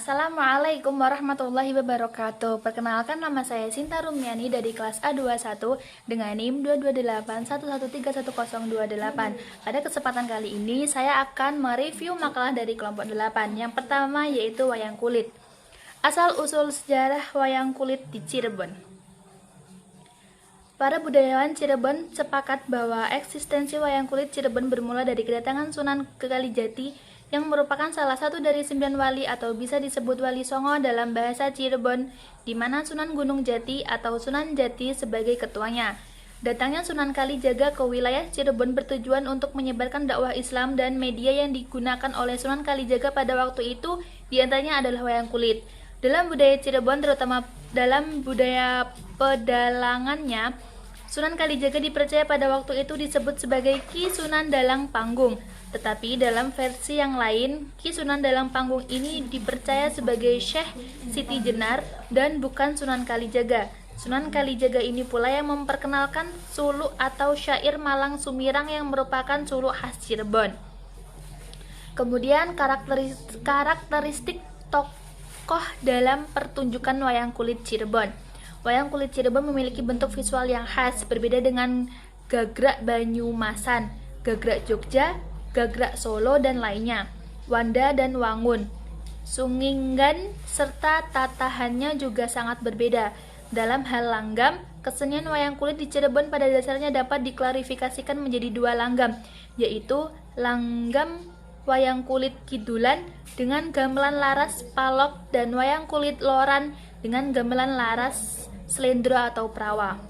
Assalamualaikum warahmatullahi wabarakatuh. Perkenalkan, nama saya Sinta Rumiani dari kelas A21 dengan NIM 22811311028. Pada kesempatan kali ini saya akan mereview makalah dari kelompok 8. Yang pertama yaitu wayang kulit. Asal-usul sejarah wayang kulit di Cirebon. Para budayawan Cirebon sepakat bahwa eksistensi wayang kulit Cirebon bermula dari kedatangan Sunan Kalijati yang merupakan salah satu dari 9 wali atau bisa disebut wali songo dalam bahasa Cirebon, di mana Sunan Gunung Jati atau Sunan Jati sebagai ketuanya. Datangnya Sunan Kalijaga ke wilayah Cirebon bertujuan untuk menyebarkan dakwah Islam, dan media yang digunakan oleh Sunan Kalijaga pada waktu itu diantaranya adalah wayang kulit. Dalam budaya Cirebon, terutama dalam budaya pedalangannya, Sunan Kalijaga dipercaya pada waktu itu disebut sebagai Ki Sunan Dalang Panggung. Tetapi dalam versi yang lain, Ki Sunan Dalang Panggung ini dipercaya sebagai Syekh Siti Jenar dan bukan Sunan Kalijaga. Sunan Kalijaga ini pula yang memperkenalkan suluk atau syair Malang Sumirang yang merupakan suluk khas Cirebon. Kemudian karakteristik tokoh dalam pertunjukan wayang kulit Cirebon. Wayang kulit Cirebon memiliki bentuk visual yang khas, berbeda dengan gagrak Banyumasan, gagrak Jogja, gagrak Solo dan lainnya, Wanda dan Wangun, Sunginggan, serta tatahannya juga sangat berbeda. Dalam hal langgam, kesenian wayang kulit di Cirebon pada dasarnya dapat diklarifikasikan menjadi dua langgam, yaitu langgam wayang kulit Kidulan dengan gamelan laras Palok dan wayang kulit Loran dengan gamelan laras Slendro atau Prawa.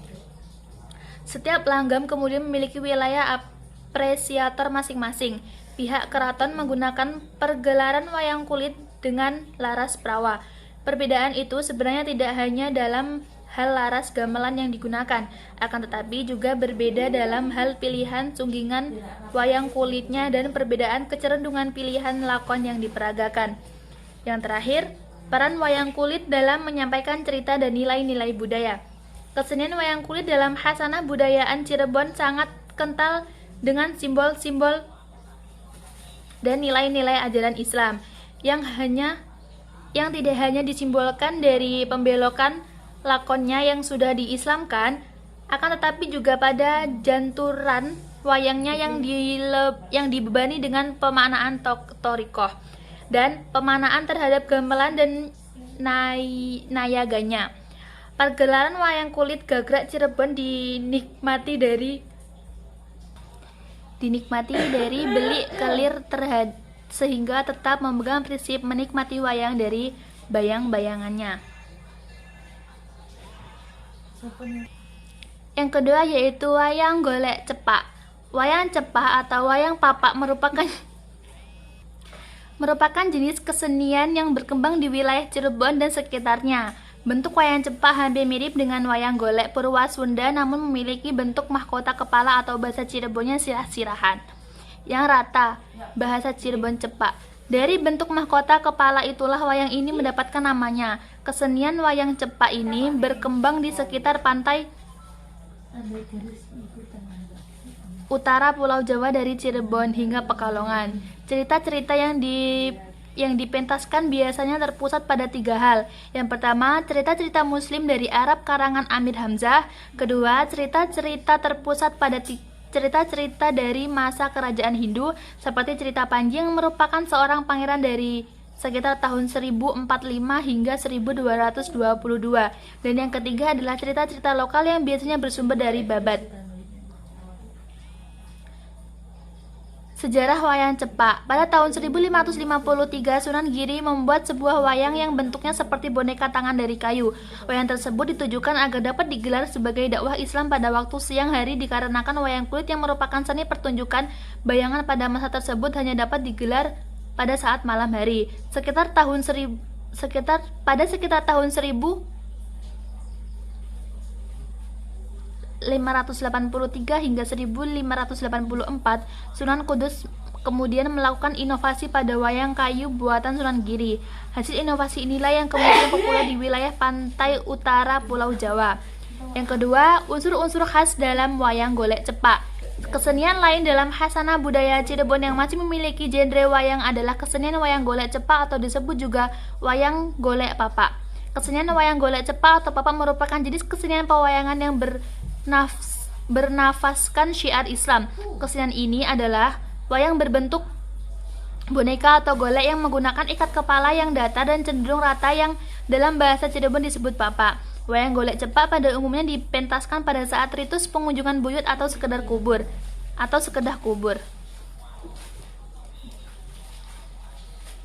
Setiap langgam kemudian memiliki wilayah apresiator masing-masing. Pihak keraton menggunakan pergelaran wayang kulit dengan laras Prawa. Perbedaan itu sebenarnya tidak hanya dalam hal laras gamelan yang digunakan, akan tetapi juga berbeda dalam hal pilihan sunggingan wayang kulitnya dan perbedaan kecerendungan pilihan lakon yang diperagakan. Yang terakhir, peran wayang kulit dalam menyampaikan cerita dan nilai-nilai budaya. Kesenian wayang kulit dalam khasanah budayaan Cirebon sangat kental dengan simbol-simbol dan nilai-nilai ajaran Islam yang tidak hanya disimbolkan dari pembelokan lakonnya yang sudah diislamkan, akan tetapi juga pada janturan wayangnya yang dibebani dengan pemaknaan torikoh dan pemaknaan terhadap gamelan dan nayaganya. Pergelaran wayang kulit gagrak Cirebon dinikmati dari belik kelir sehingga tetap memegang prinsip menikmati wayang dari bayang-bayangannya. Yang kedua yaitu wayang golek cepak. Wayang cepak atau wayang papak merupakan jenis kesenian yang berkembang di wilayah Cirebon dan sekitarnya. Bentuk wayang cepak hampir mirip dengan wayang golek Purwasunda, namun memiliki bentuk mahkota kepala atau bahasa Cirebonnya sirah-sirahan yang rata, bahasa Cirebon cepak. Dari bentuk mahkota kepala itulah wayang ini mendapatkan namanya. Kesenian wayang cepak ini berkembang di sekitar pantai utara Pulau Jawa dari Cirebon hingga Pekalongan. Cerita-cerita yang dipentaskan biasanya terpusat pada 3 hal. Yang pertama, cerita-cerita Muslim dari Arab karangan Amir Hamzah. Kedua, cerita-cerita terpusat pada cerita-cerita dari masa kerajaan Hindu, seperti cerita Panji yang merupakan seorang pangeran dari sekitar tahun 1045 hingga 1222. Dan yang ketiga adalah cerita-cerita lokal yang biasanya bersumber dari Babat. Sejarah wayang cepak. Pada tahun 1553, Sunan Giri membuat sebuah wayang yang bentuknya seperti boneka tangan dari kayu. Wayang tersebut ditujukan agar dapat digelar sebagai dakwah Islam pada waktu siang hari, dikarenakan wayang kulit yang merupakan seni pertunjukan bayangan pada masa tersebut hanya dapat digelar pada saat malam hari. Sekitar tahun 1583 hingga 1584, Sunan Kudus kemudian melakukan inovasi pada wayang kayu buatan Sunan Giri. Hasil inovasi inilah yang kemudian populer di wilayah pantai utara Pulau Jawa. Yang kedua, unsur-unsur khas dalam wayang golek cepak. Kesenian lain dalam khasanah budaya Cirebon yang masih memiliki genre wayang adalah kesenian wayang golek cepak atau disebut juga wayang golek papak. Kesenian wayang golek cepak atau papak merupakan jenis kesenian pewayangan yang bernafaskan syiar Islam. Kesenian ini adalah wayang berbentuk boneka atau golek yang menggunakan ikat kepala yang datar dan cenderung rata yang dalam bahasa Cirebon disebut papak. Wayang golek cepak pada umumnya dipentaskan pada saat ritus pengunjungan buyut atau sekedar kubur.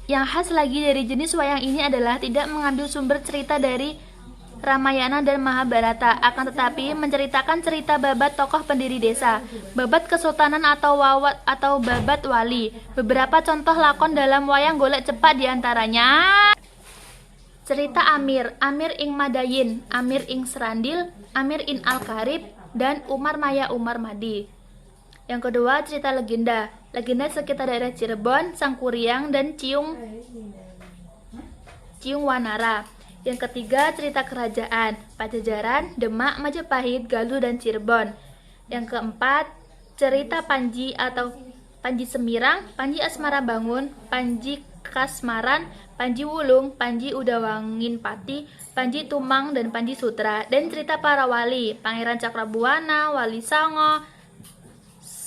Yang khas lagi dari jenis wayang ini adalah tidak mengambil sumber cerita dari Ramayana dan Mahabharata, akan tetapi menceritakan cerita babat tokoh pendiri desa, babat kesultanan atau wawat atau babat wali. Beberapa contoh lakon dalam wayang golek cepak diantaranya cerita Amir, Amir ing Madayin, Amir ing Serandil, Amir in Al-Karib, dan Umar Maya Umar Madi. Yang kedua, cerita legenda, legenda sekitar daerah Cirebon, Sangkuriang, dan Ciung Wanara. Yang ketiga, cerita kerajaan, Pajajaran, Demak, Majapahit, Galuh, dan Cirebon. Yang keempat, cerita Panji atau Panji Semirang, Panji Asmara Bangun, Panji Kasmaran, Panji Wulung, Panji Udawangin Pati, Panji Tumang, dan Panji Sutra. Dan cerita para wali, Pangeran Cakrabuana, Wali Songo,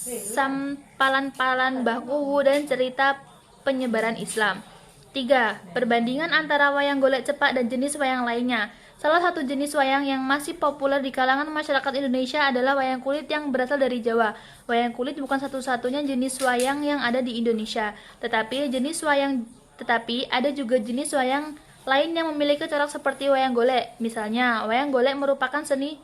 Sampalan-palan Mbah Kuwu, dan cerita penyebaran Islam. 3. Perbandingan antara wayang golek cepak dan jenis wayang lainnya. Salah satu jenis wayang yang masih populer di kalangan masyarakat Indonesia adalah wayang kulit yang berasal dari Jawa. Wayang kulit bukan satu-satunya jenis wayang yang ada di Indonesia, tetapi ada juga jenis wayang lain yang memiliki corak seperti wayang golek. Misalnya, wayang golek merupakan seni